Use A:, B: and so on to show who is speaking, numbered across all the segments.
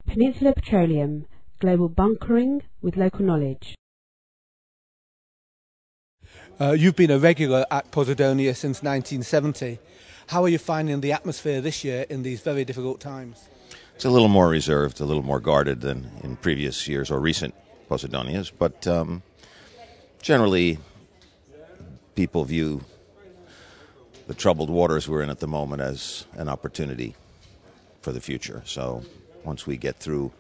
A: Peninsula Petroleum, global bunkering with local knowledge.
B: You've been a regular at Posidonia since 1970. How are you finding the atmosphere this year in these very difficult times?
C: It's a little more reserved, a little more guarded than in previous years or recent Posidonias, but generally people view the troubled waters we're in at the moment as an opportunity for the future. So once we get through,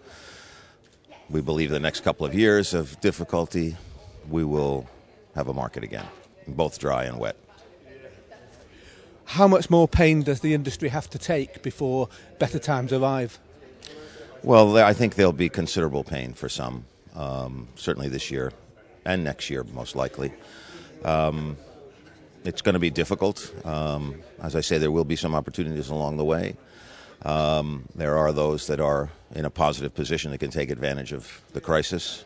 C: we believe, the next couple of years of difficulty, we will have a market again, both dry and wet.
B: How much more pain does the industry have to take before better times arrive?
C: Well, I think there'll be considerable pain for some, certainly this year and next year, most likely. It's going to be difficult. As I say, there will be some opportunities along the way. There are those that are in a positive position that can take advantage of the crisis.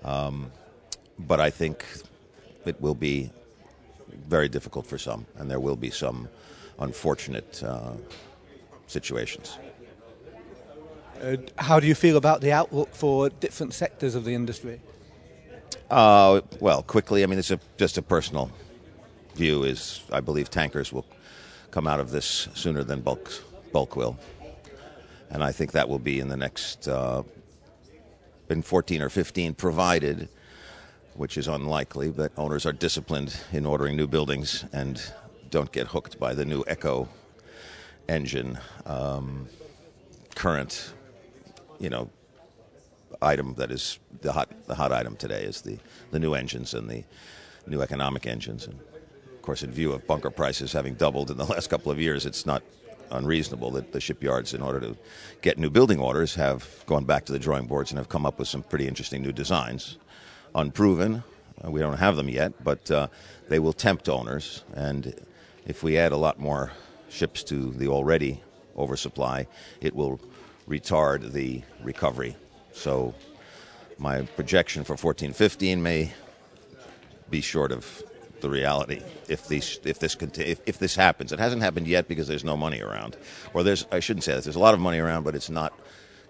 C: But I think it will be very difficult for some, and there will be some unfortunate situations.
B: How do you feel about the outlook for different sectors of the industry?
C: Well, quickly, I mean, it's just a personal view is I believe tankers will come out of this sooner than bulk will. And I think that will be in the next, in 14 or 15, provided, which is unlikely, that owners are disciplined in ordering new buildings and don't get hooked by the new Echo engine current, item that is the hot item today is the new engines and the new economic engines. And of course, in view of bunker prices having doubled in the last couple of years, it's not unreasonable that the shipyards, in order to get new building orders, have gone back to the drawing boards and have come up with some pretty interesting new designs. Unproven, we don't have them yet, but they will tempt owners. And if we add a lot more ships to the already oversupply, it will retard the recovery. So my projection for 14-15 may be short of the reality if this happens. It hasn't happened yet because there's no money around, or I shouldn't say that. There's a lot of money around, but it's not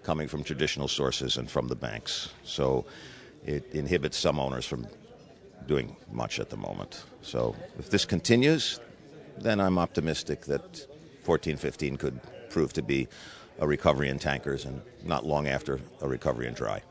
C: coming from traditional sources and from the banks. So it inhibits some owners from doing much at the moment. So if this continues, then I'm optimistic that 14-15 could prove to be a recovery in tankers and not long after a recovery in dry.